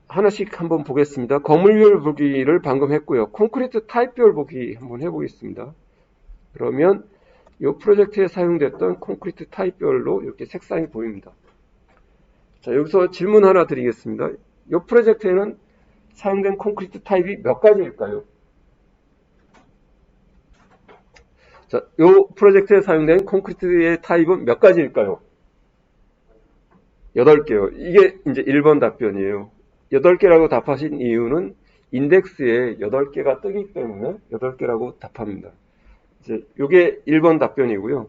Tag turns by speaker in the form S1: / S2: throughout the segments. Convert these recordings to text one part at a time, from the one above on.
S1: 하나씩 한번 보겠습니다. 건물별 보기를 방금 했고요. 콘크리트 타입별 보기 한번 해보겠습니다. 그러면 이 프로젝트에 사용됐던 콘크리트 타입별로 이렇게 색상이 보입니다. 자, 여기서 질문 하나 드리겠습니다. 이 프로젝트에는 사용된 콘크리트 타입이 몇 가지일까요? 자, 이 프로젝트에 사용된 콘크리트의 타입은 몇 가지일까요? 8개요. 이게 이제 1번 답변이에요. 8개라고 답하신 이유는 인덱스에 8개가 뜨기 때문에 8개라고 답합니다. 이제 요게 1번 답변이고요.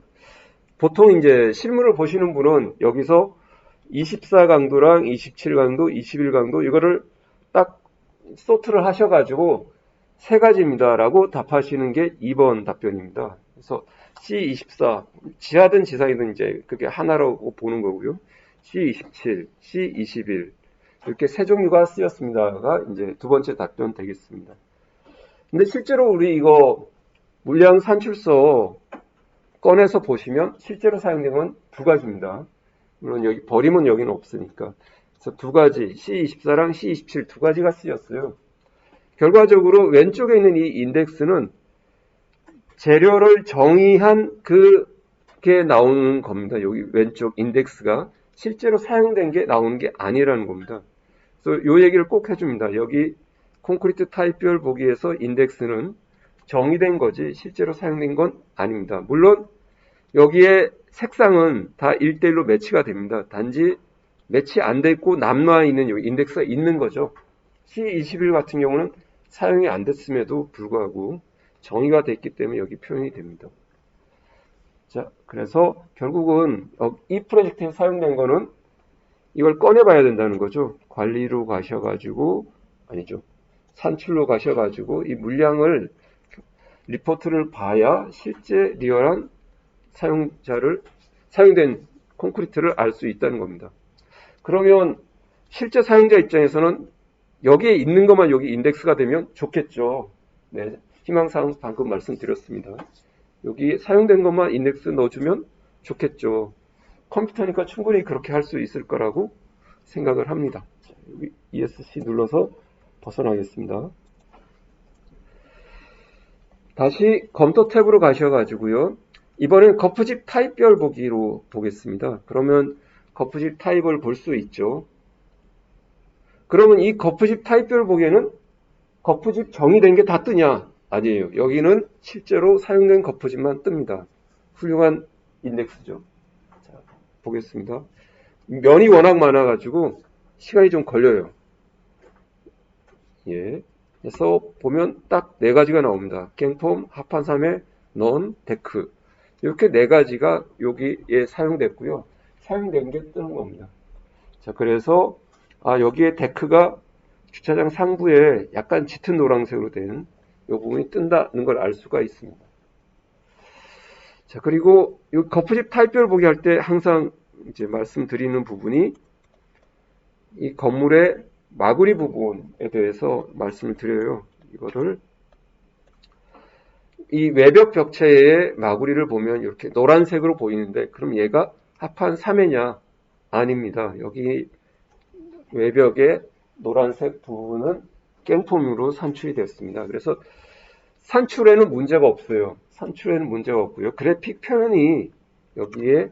S1: 보통 이제 실물을 보시는 분은 여기서 24강도랑 27강도, 21강도 이거를 딱 소트를 하셔가지고 3가지입니다 라고 답하시는 게 2번 답변입니다. 그래서 C24, 지하든 지상이든 이제 그게 하나라고 보는 거고요. C27, C21 이렇게 3종류가 쓰였습니다가 이제 2번째 답변 되겠습니다. 근데 실제로 우리 이거 물량 산출서 꺼내서 보시면 실제로 사용된 건 2가지입니다. 물론 여기 버림은 여기는 없으니까. 그래서 2가지, C24랑 C27 2가지가 쓰였어요. 결과적으로 왼쪽에 있는 이 인덱스는 재료를 정의한 그게 나오는 겁니다. 여기 왼쪽 인덱스가 실제로 사용된 게 나오는 게 아니라는 겁니다. 그래서 이 얘기를 꼭 해줍니다. 여기 콘크리트 타입별 보기에서 인덱스는 정의된 거지 실제로 사용된 건 아닙니다. 물론 여기에 색상은 다 1대1로 매치가 됩니다. 단지 매치 안 돼 있고 남아 있는 여기 인덱스가 있는 거죠. C21 같은 경우는 사용이 안 됐음에도 불구하고 정의가 됐기 때문에 여기 표현이 됩니다. 자, 그래서 결국은 이 프로젝트에 사용된 거는 이걸 꺼내봐야 된다는 거죠. 관리로 가셔가지고, 아니죠. 산출로 가셔가지고 이 물량을, 리포트를 봐야 실제 리얼한 사용된 콘크리트를 알 수 있다는 겁니다. 그러면 실제 사용자 입장에서는 여기에 있는 것만 여기 인덱스가 되면 좋겠죠. 네, 희망사항 방금 말씀드렸습니다. 여기 사용된 것만 인덱스 넣어주면 좋겠죠. 컴퓨터니까 충분히 그렇게 할 수 있을 거라고 생각을 합니다. 여기 ESC 눌러서 벗어나겠습니다. 다시 검토 탭으로 가셔가지고요. 이번엔 거푸집 타입별 보기로 보겠습니다. 그러면 거푸집 타입을 볼 수 있죠. 그러면 이 거푸집 타입별 보기에는 거푸집 정의된 게 다 뜨냐? 아니에요. 여기는 실제로 사용된 거푸집만 뜹니다. 훌륭한 인덱스죠. 자, 보겠습니다. 면이 워낙 많아가지고 시간이 좀 걸려요. 예. 그래서 보면 딱 4가지가 나옵니다. 갱폼, 합판3회, 넌, 데크. 이렇게 4가지가 여기에 사용됐고요. 사용된 게 뜨는 겁니다. 자, 그래서 여기에 데크가 주차장 상부에 약간 짙은 노란색으로 된 이 부분이 뜬다는 걸 알 수가 있습니다. 자, 그리고 이 거푸집 타입별 보기 할 때 항상 이제 말씀드리는 부분이 이 건물의 마구리 부분에 대해서 말씀을 드려요. 이거를 이 외벽 벽체의 마구리를 보면 이렇게 노란색으로 보이는데 그럼 얘가 합판 3회냐? 아닙니다. 여기 외벽의 노란색 부분은 깽폼으로 산출이 됐습니다. 그래서 산출에는 문제가 없어요. 산출에는 문제가 없고요. 그래픽 표현이 여기에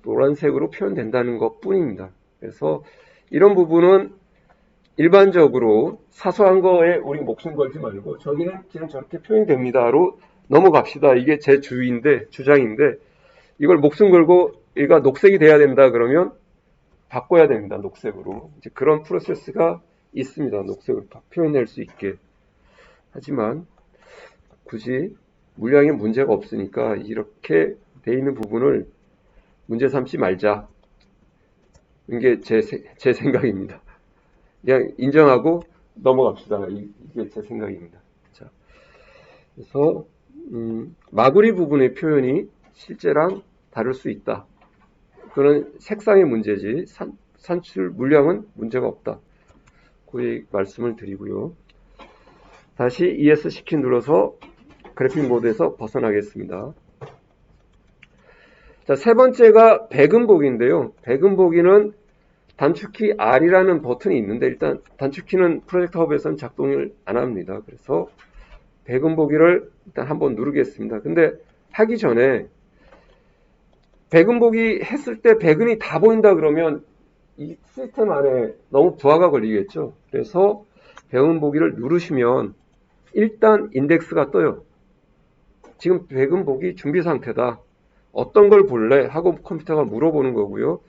S1: 노란색으로 표현된다는 것 뿐입니다. 그래서 이런 부분은 일반적으로 사소한 거에 우리 목숨 걸지 말고 저기는 그냥 저렇게 표현됩니다로 넘어갑시다. 이게 제 주장인데 이걸 목숨 걸고 얘가 녹색이 돼야 된다 그러면 바꿔야 됩니다. 녹색으로. 이제 그런 프로세스가 있습니다. 녹색으로 표현할 수 있게. 하지만 굳이 물량에 문제가 없으니까 이렇게 돼 있는 부분을 문제 삼지 말자. 이게 제 생각입니다. 그냥 인정하고 넘어갑시다. 이게 제 생각입니다. 자, 그래서 마구리 부분의 표현이 실제랑 다를 수 있다. 그건 색상의 문제지 산출 물량은 문제가 없다. 그 말씀을 드리고요. 다시 ES 키 눌러서 그래픽 모드에서 벗어나겠습니다. 자, 세 번째가 배금 보기인데요. 배금 보기는 단축키 R이라는 버튼이 있는데 일단 단축키는 프로젝트 허브에서는 작동을 안 합니다. 그래서 배분 보기를 일단 한번 누르겠습니다. 근데 하기 전에 배분 보기 했을 때 배근이 다 보인다 그러면 이 시스템 안에 너무 부하가 걸리겠죠. 그래서 배분 보기를 누르시면 일단 인덱스가 떠요. 지금 배분 보기 준비 상태다. 어떤 걸 볼래? 하고 컴퓨터가 물어보는 거고요.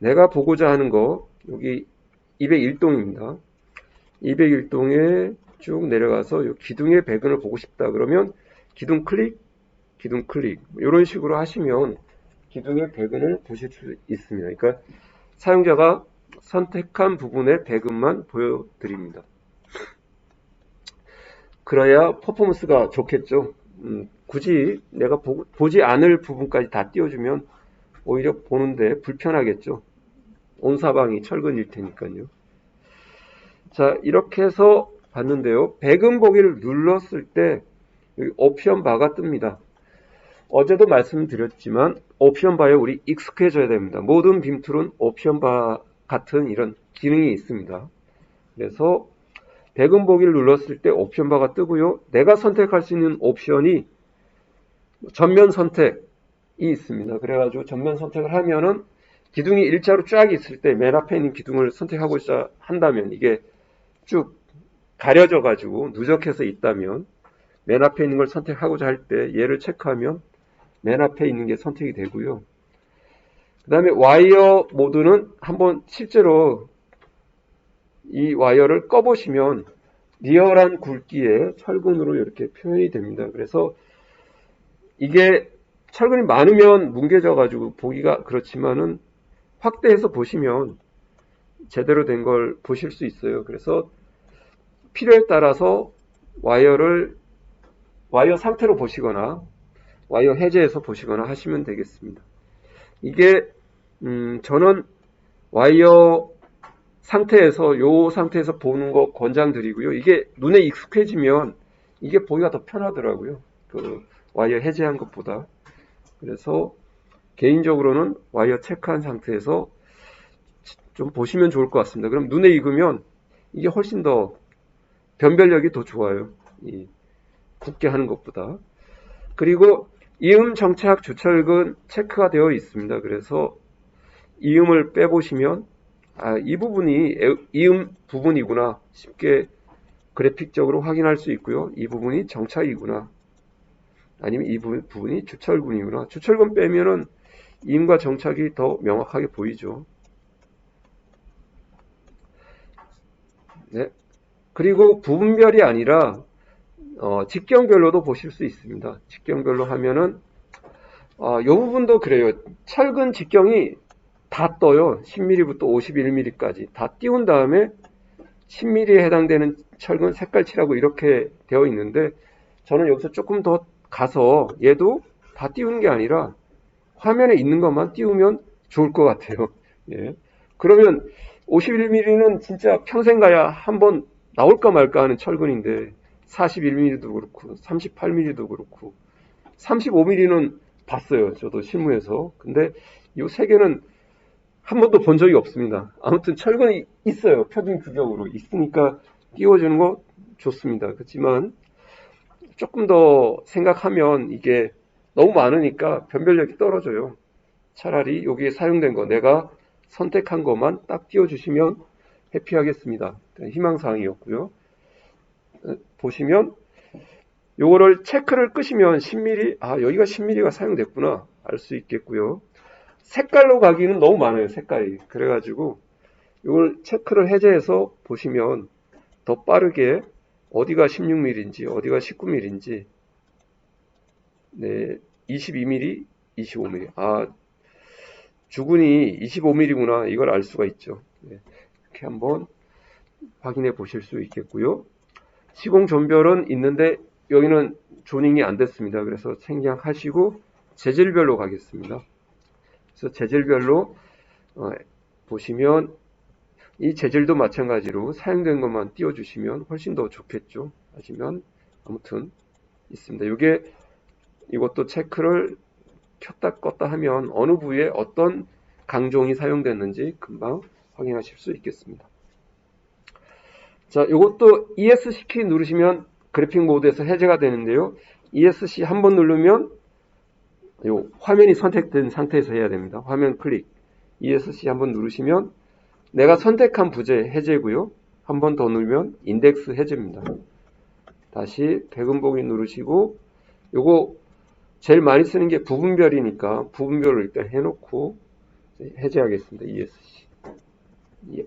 S1: 내가 보고자 하는 거 여기 201동입니다. 201동에 쭉 내려가서 요 기둥의 배근을 보고 싶다 그러면 기둥 클릭, 기둥 클릭 이런 식으로 하시면 기둥의 배근을 보실 수 있습니다. 그러니까 사용자가 선택한 부분의 배근만 보여드립니다. 그래야 퍼포먼스가 좋겠죠. 굳이 내가 보지 않을 부분까지 다 띄워주면 오히려 보는데 불편하겠죠. 온 사방이 철근일 테니까요. 자, 이렇게 해서 봤는데요. 배근 보기를 눌렀을 때 여기 옵션 바가 뜹니다. 어제도 말씀드렸지만 옵션 바에 우리 익숙해져야 됩니다. 모든 빔 툴은 옵션 바 같은 이런 기능이 있습니다. 그래서 배근 보기를 눌렀을 때 옵션 바가 뜨고요. 내가 선택할 수 있는 옵션이 전면 선택이 있습니다. 그래가지고 전면 선택을 하면은 기둥이 일자로 쫙 있을 때 맨 앞에 있는 기둥을 선택하고자 한다면 이게 쭉 가려져 가지고 누적해서 있다면 맨 앞에 있는 걸 선택하고자 할 때 얘를 체크하면 맨 앞에 있는 게 선택이 되고요. 그 다음에 와이어 모드는 한번 실제로 이 와이어를 꺼보시면 리얼한 굵기의 철근으로 이렇게 표현이 됩니다. 그래서 이게 철근이 많으면 뭉개져 가지고 보기가 그렇지만은 확대해서 보시면 제대로 된 걸 보실 수 있어요. 그래서 필요에 따라서 와이어 상태로 보시거나 와이어 해제해서 보시거나 하시면 되겠습니다. 이게 저는 와이어 상태에서 요 상태에서 보는 거 권장드리고요. 이게 눈에 익숙해지면 이게 보기가 더 편하더라고요. 그 와이어 해제한 것보다. 그래서 개인적으로는 와이어 체크한 상태에서 좀 보시면 좋을 것 같습니다. 그럼 눈에 익으면 이게 훨씬 더 변별력이 더 좋아요. 이 굳게 하는 것보다. 그리고 이음 정착 주철근 체크가 되어 있습니다. 그래서 이음을 빼보시면 이 부분이 이음 부분이구나 쉽게 그래픽적으로 확인할 수 있고요. 이 부분이 정착이구나 아니면 이 부분이 주철근이구나. 주철근 빼면은 이음과 정착이 더 명확하게 보이죠. 네. 그리고 부분별이 아니라 직경별로도 보실 수 있습니다. 직경별로 하면은 이 부분도 그래요. 철근 직경이 다 떠요. 10mm부터 51mm까지 다 띄운 다음에 10mm에 해당되는 철근 색깔칠하고 이렇게 되어 있는데 저는 여기서 조금 더 가서 얘도 다 띄우는 게 아니라 화면에 있는 것만 띄우면 좋을 것 같아요. 예. 그러면 51mm는 진짜 평생 가야 한번 나올까 말까 하는 철근인데 41mm도 그렇고 38mm도 그렇고 35mm는 봤어요. 저도 실무에서. 근데 이 세 개는 한 번도 본 적이 없습니다. 아무튼 철근이 있어요. 표준 규격으로 있으니까 띄워주는 거 좋습니다. 그렇지만 조금 더 생각하면 이게 너무 많으니까 변별력이 떨어져요. 차라리 여기에 사용된 거 내가 선택한 것만 딱 띄워주시면 해피하겠습니다. 희망사항이었고요. 보시면 요거를 체크를 끄시면 10mm 여기가 10mm가 사용됐구나 알 수 있겠고요. 색깔로 가기는 너무 많아요. 색깔이. 그래가지고 이걸 체크를 해제해서 보시면 더 빠르게 어디가 16mm인지 어디가 19mm인지 네, 22mm, 25mm 주근이 25mm구나 이걸 알 수가 있죠. 네, 이렇게 한번 확인해 보실 수 있겠고요. 시공 존별은 있는데 여기는 조닝이 안 됐습니다. 그래서 생략하시고 재질별로 가겠습니다. 그래서 재질별로 보시면 이 재질도 마찬가지로 사용된 것만 띄워주시면 훨씬 더 좋겠죠. 하시면 아무튼 있습니다. 이것도 체크를 켰다 껐다 하면 어느 부위에 어떤 강종이 사용됐는지 금방 확인하실 수 있겠습니다. 자, 이것도 ESC 키 누르시면 그래픽 모드에서 해제가 되는데요. ESC 한번 누르면 요 화면이 선택된 상태에서 해야 됩니다. 화면 클릭. ESC 한번 누르시면 내가 선택한 부재 해제고요. 한 번 더 누르면 인덱스 해제입니다. 다시 백음보기 누르시고 요거 제일 많이 쓰는 게 부분별이니까 부분별을 일단 해놓고 해제하겠습니다. ESC. 예.